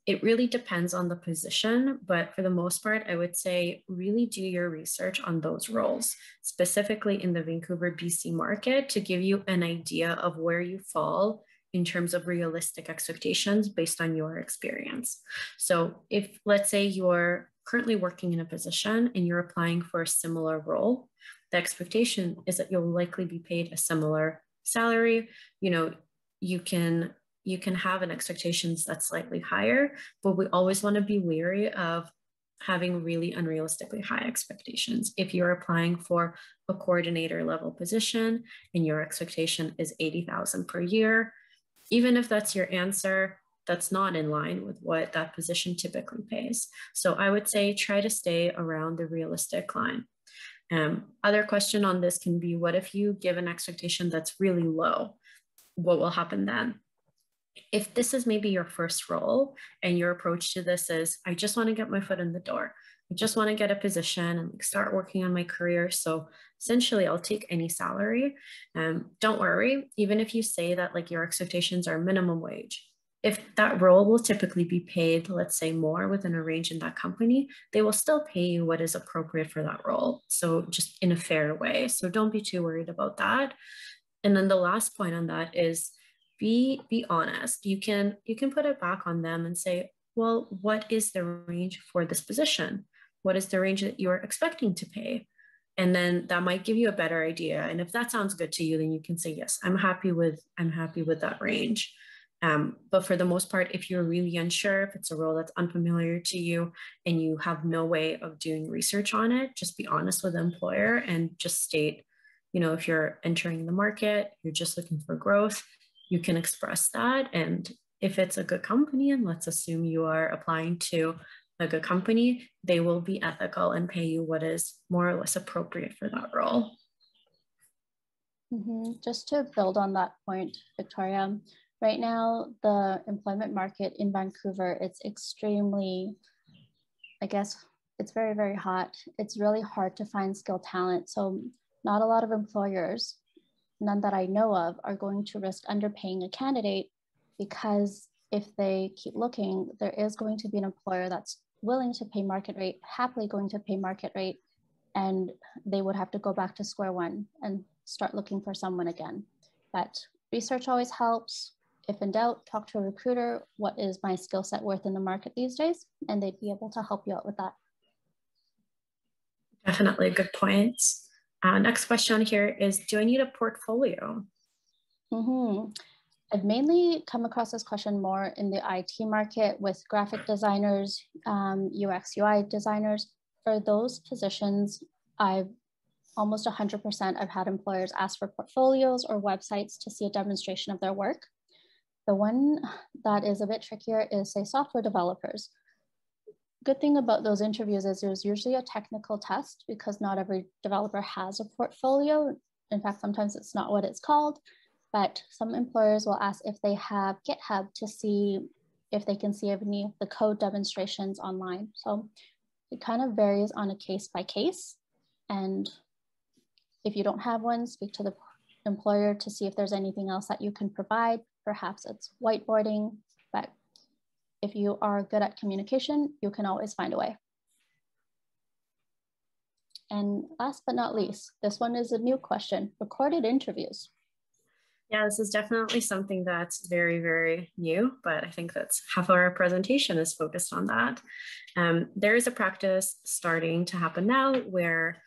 It really depends on the position, but for the most part, I would say really do your research on those roles, specifically in the Vancouver, BC market, to give you an idea of where you fall in terms of realistic expectations based on your experience. So if, let's say, you're currently working in a position and you're applying for a similar role, the expectation is that you'll likely be paid a similar salary. You can have an expectations that's slightly higher, but we always want to be wary of having really unrealistically high expectations. If you're applying for a coordinator level position and your expectation is $80,000 per year, even if that's your answer, that's not in line with what that position typically pays. So I would say try to stay around the realistic line. Other question on this can be, what if you give an expectation that's really low? What will happen then? If this is maybe your first role and your approach to this is, I just want to get my foot in the door. I just want to get a position and start working on my career. So essentially I'll take any salary. Don't worry, even if you say that your expectations are minimum wage, if that role will typically be paid, let's say more within a range in that company, they will still pay you what is appropriate for that role. So just in a fair way. So don't be too worried about that. And then the last point on that is be honest. You can put it back on them and say, well, what is the range for this position? What is the range that you're expecting to pay? And then that might give you a better idea. And if that sounds good to you, then you can say, yes, I'm happy with that range. But for the most part, if you're really unsure, if it's a role that's unfamiliar to you and you have no way of doing research on it, just be honest with the employer and just state, if you're entering the market, you're just looking for growth, you can express that. And if it's a good company, and let's assume you are applying to a good company, they will be ethical and pay you what is more or less appropriate for that role. Just to build on that point, Victoria, right now, the employment market in Vancouver, it's extremely, it's very, very hot. It's really hard to find skilled talent. So not a lot of employers none that I know of, are going to risk underpaying a candidate, because if they keep looking, there is going to be an employer that's willing to pay market rate, happily going to pay market rate, and they would have to go back to square one and start looking for someone again. But research always helps. If in doubt, talk to a recruiter. What is my skill set worth in the market these days? And they'd be able to help you out with that. Definitely good points. Next question here is, do I need a portfolio? I've mainly come across this question more in the IT market with graphic designers, UX, UI designers. For those positions, I've almost 100%, I've had employers ask for portfolios or websites to see a demonstration of their work. The one that is a bit trickier is, say, software developers. Good thing about those interviews is there's usually a technical test, because not every developer has a portfolio. In fact, sometimes it's not what it's called, but some employers will ask if they have GitHub to see if they can see any of the code demonstrations online. So it kind of varies on a case by case. And if you don't have one, speak to the employer to see if there's anything else that you can provide. Perhaps it's whiteboarding, but if you are good at communication, you can always find a way. And last but not least, this one is a new question: recorded interviews. Yeah, this is definitely something that's very, very new, but I think that's half of our presentation is focused on that. There is a practice starting to happen now where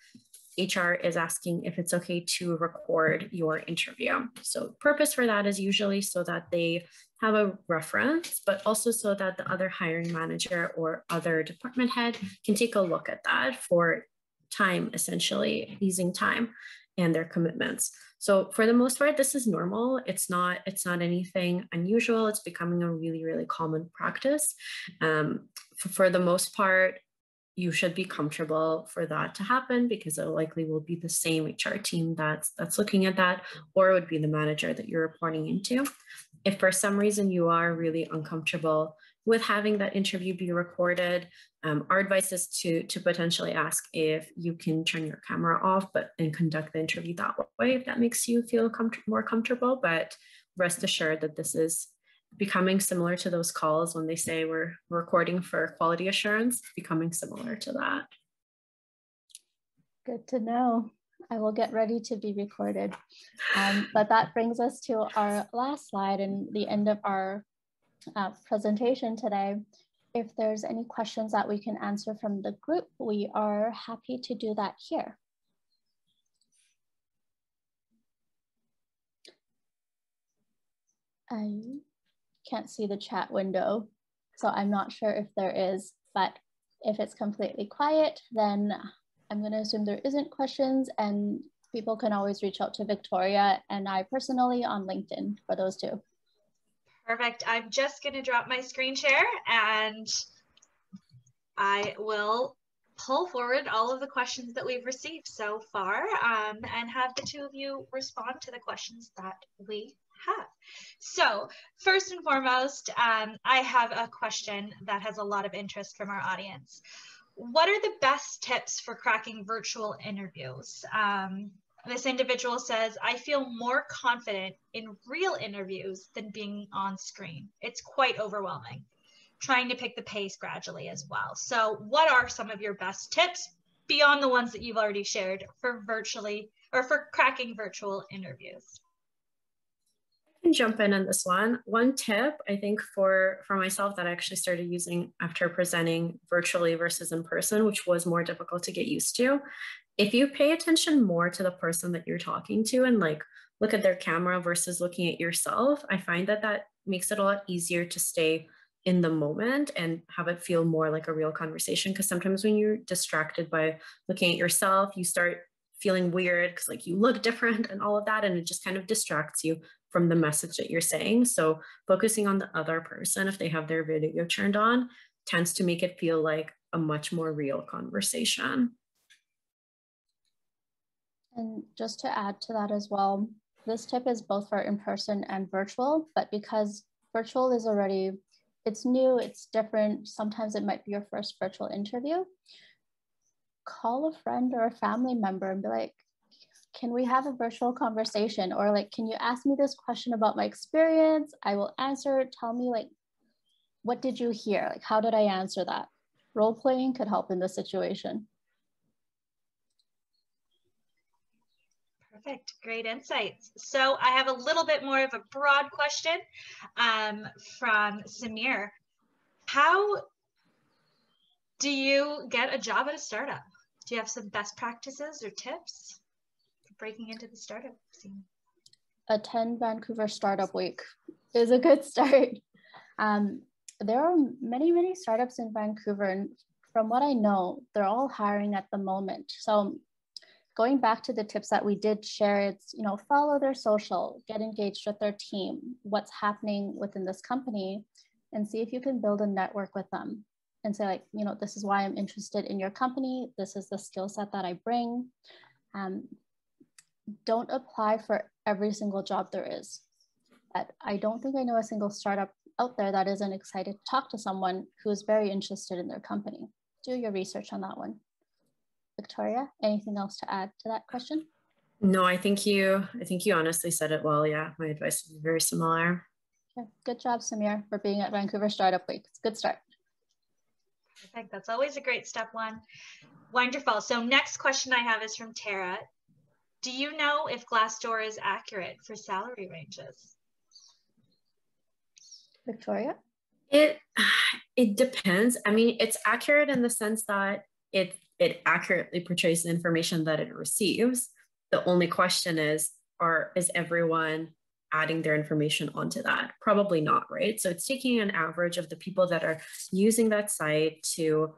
HR is asking if it's okay to record your interview. So purpose for that is usually so that they have a reference, but also so that the other hiring manager or other department head can take a look at that for time, essentially easing time and their commitments. So for the most part, this is normal. It's not anything unusual. It's becoming a really, really common practice. For the most part, you should be comfortable for that to happen, because it likely will be the same HR team that's looking at that, or it would be the manager that you're reporting into. If for some reason you are really uncomfortable with having that interview be recorded, our advice is to potentially ask if you can turn your camera off and conduct the interview that way, if that makes you feel more comfortable. But rest assured that this is becoming similar to those calls when they say we're recording for quality assurance, becoming similar to that. Good to know. I will get ready to be recorded. But that brings us to our last slide and the end of our presentation today. If there's any questions that we can answer from the group, we are happy to do that here. I can't see the chat window, so I'm not sure if there is, but if it's completely quiet, then I'm going to assume there isn't questions, and people can always reach out to Victoria and I personally on LinkedIn for those two. Perfect. I'm just going to drop my screen share and I will pull forward all of the questions that we've received so far and have the two of you respond to the questions that we have. So first and foremost, I have a question that has a lot of interest from our audience. What are the best tips for cracking virtual interviews? This individual says, I feel more confident in real interviews than being on screen. It's quite overwhelming. Trying to pick the pace gradually as well. So what are some of your best tips beyond the ones that you've already shared for cracking virtual interviews? I can jump in on this one. One tip, I think for myself that I actually started using after presenting virtually versus in person, which was more difficult to get used to. If you pay attention more to the person that you're talking to and like look at their camera versus looking at yourself, I find that makes it a lot easier to stay in the moment and have it feel more like a real conversation. Because sometimes when you're distracted by looking at yourself, you start feeling weird because like you look different and all of that, and it just kind of distracts you from the message that you're saying. So focusing on the other person, if they have their video turned on, tends to make it feel like a much more real conversation. And just to add to that as well, this tip is both for in-person and virtual, but because virtual is already, it's new, it's different, sometimes it might be your first virtual interview, call a friend or a family member and be like, can we have a virtual conversation? Or like, can you ask me this question about my experience? I will answer. Tell me like, what did you hear? Like, how did I answer that? Role playing could help in this situation. Perfect, great insights. So I have a little bit more of a broad question from Samir. How do you get a job at a startup? Do you have some best practices or tips for breaking into the startup scene? Attend Vancouver Startup Week is a good start. There are many startups in Vancouver, and from what I know, they're all hiring at the moment. So going back to the tips that we did share, it's, you know, follow their social, get engaged with their team, what's happening within this company, and see if you can build a network with them and say like, you know, this is why I'm interested in your company. This is the skill set that I bring. Don't apply for every single job there is. I don't think I know a single startup out there that isn't excited to talk to someone who is very interested in their company. Do your research on that one. Victoria, anything else to add to that question? No, I think you honestly said it well. Yeah, my advice is very similar. Okay. Good job, Samir, for being at Vancouver Startup Week. It's a good start. Perfect. That's always a great step one. Wonderful. So next question I have is from Tara. Do you know if Glassdoor is accurate for salary ranges? Victoria? It depends. I mean, it's accurate in the sense that it accurately portrays the information that it receives. The only question is everyone adding their information onto that? Probably not, right? So it's taking an average of the people that are using that site to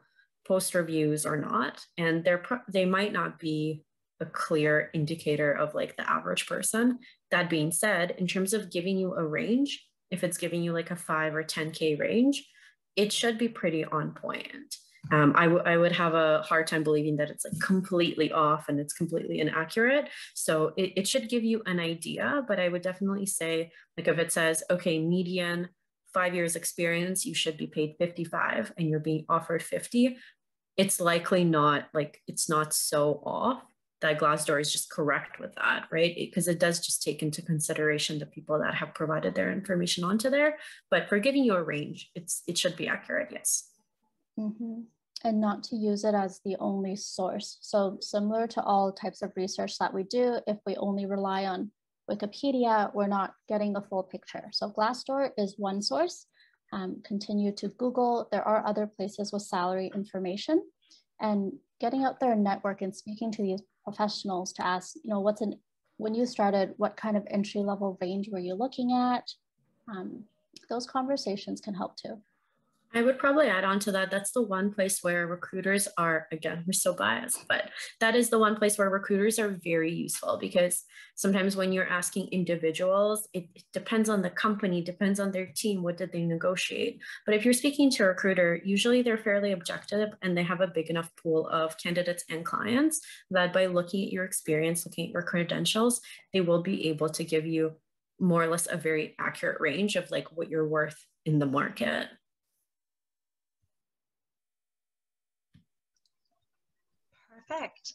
post reviews or not. And they might not be a clear indicator of like the average person. That being said, in terms of giving you a range, if it's giving you like a 5 or 10K range, it should be pretty on point. I would have a hard time believing that it's like completely off and it's completely inaccurate. So it should give you an idea, but I would definitely say like if it says, okay, median 5 years experience, you should be paid 55 and you're being offered 50, it's likely not like, it's not so off that Glassdoor is just correct with that, right? Because it does just take into consideration the people that have provided their information onto there. But for giving you a range, it should be accurate, yes. Mm-hmm. And not to use it as the only source. So similar to all types of research that we do, if we only rely on Wikipedia, we're not getting the full picture. So Glassdoor is one source. Continue to Google. There are other places with salary information, and getting out there and network and speaking to these professionals to ask, you know, when you started, what kind of entry-level range were you looking at? Those conversations can help too. I would probably add on to that. That's the one place where recruiters are, again, we're so biased, but that is the one place where recruiters are very useful, because sometimes when you're asking individuals, it depends on the company, depends on their team, what did they negotiate? But if you're speaking to a recruiter, usually they're fairly objective and they have a big enough pool of candidates and clients that by looking at your experience, looking at your credentials, they will be able to give you more or less a very accurate range of like what you're worth in the market. Perfect.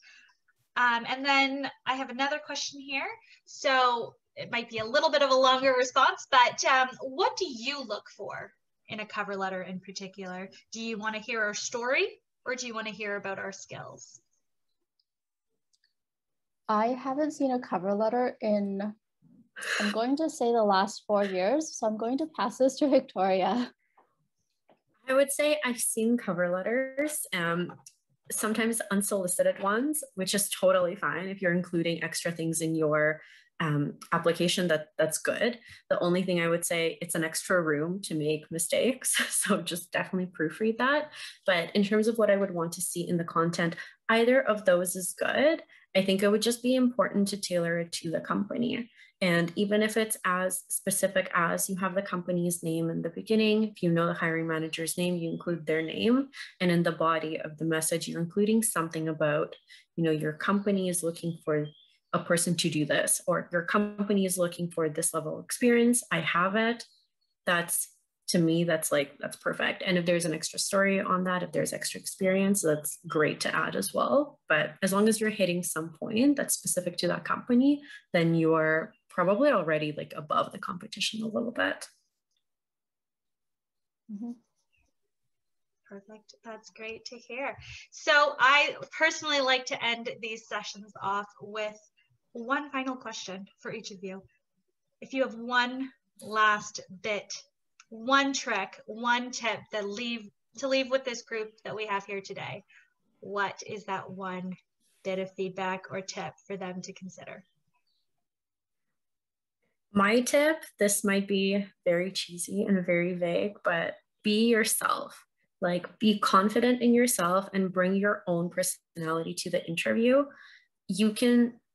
And then I have another question here. So it might be a little bit of a longer response, but what do you look for in a cover letter in particular? Do you want to hear our story, or do you want to hear about our skills? I haven't seen a cover letter in, I'm going to say the last 4 years. So I'm going to pass this to Victoria. I would say I've seen cover letters. Sometimes unsolicited ones, which is totally fine. If you're including extra things in your application, that's good. The only thing I would say, it's an extra room to make mistakes. So just definitely proofread that. But in terms of what I would want to see in the content, either of those is good. I think it would just be important to tailor it to the company. And even if it's as specific as you have the company's name in the beginning, if you know the hiring manager's name, you include their name. And in the body of the message, you're including something about, you know, your company is looking for a person to do this, or your company is looking for this level of experience. I have it. That's to me, that's perfect. And if there's an extra story on that, if there's extra experience, that's great to add as well. But as long as you're hitting some point that's specific to that company, then you're probably already like above the competition a little bit. Mm-hmm. Perfect. That's great to hear. So I personally like to end these sessions off with one final question for each of you. If you have one last bit, one trick, one tip that to leave with this group that we have here today, what is that one bit of feedback or tip for them to consider? My tip, this might be very cheesy and very vague, but be yourself. Like, be confident in yourself and bring your own personality to the interview.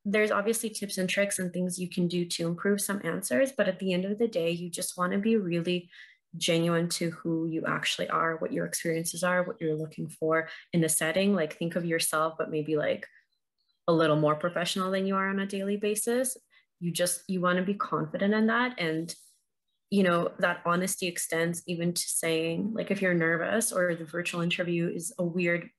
There's obviously tips and tricks and things you can do to improve some answers, but at the end of the day, you just want to be really genuine to who you actually are, what your experiences are, what you're looking for in a setting. Like, think of yourself, but maybe like a little more professional than you are on a daily basis. You want to be confident in that. And that honesty extends even to saying, like, if you're nervous or the virtual interview is a weird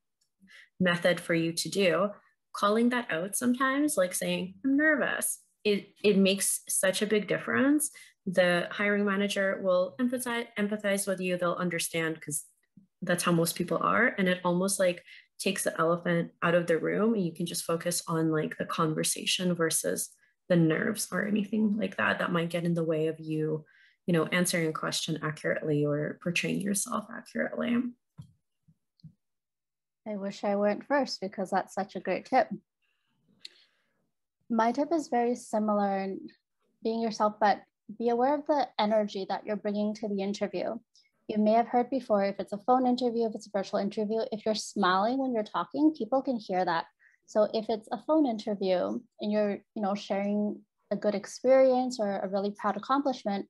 method for you to do, calling that out sometimes, like saying, I'm nervous, it makes such a big difference. The hiring manager will empathize with you. They'll understand, because that's how most people are. And it almost like takes the elephant out of the room, and you can just focus on like the conversation versus the nerves or anything like that might get in the way of you answering a question accurately or portraying yourself accurately. I wish I weren't first, because that's such a great tip. My tip is very similar in being yourself, but be aware of the energy that you're bringing to the interview. You may have heard before, if it's a phone interview, if it's a virtual interview, if you're smiling when you're talking, people can hear that. So if it's a phone interview and you're sharing a good experience or a really proud accomplishment,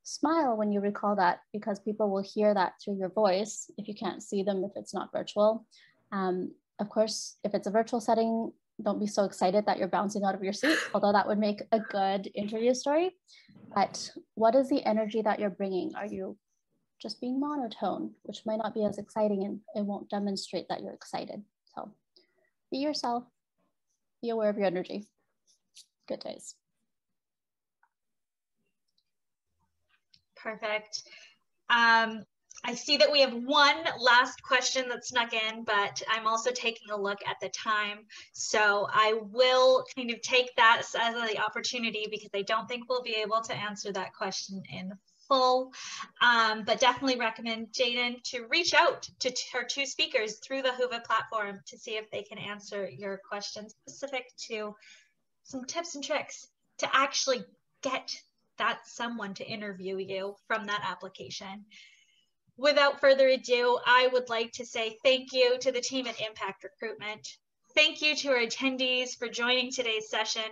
smile when you recall that, because people will hear that through your voice if you can't see them, if it's not virtual. Of course, if it's a virtual setting, don't be so excited that you're bouncing out of your seat, although that would make a good interview story. But what is the energy that you're bringing? Are you just being monotone, which might not be as exciting, and it won't demonstrate that you're excited? So be yourself, be aware of your energy. Good days. Perfect. I see that we have one last question that snuck in, but I'm also taking a look at the time. So I will kind of take that as the opportunity, because I don't think we'll be able to answer that question in full, but definitely recommend Jaden to reach out to our two speakers through the Whova platform to see if they can answer your questions specific to some tips and tricks to actually get that someone to interview you from that application. Without further ado, I would like to say thank you to the team at Impact Recruitment. Thank you to our attendees for joining today's session.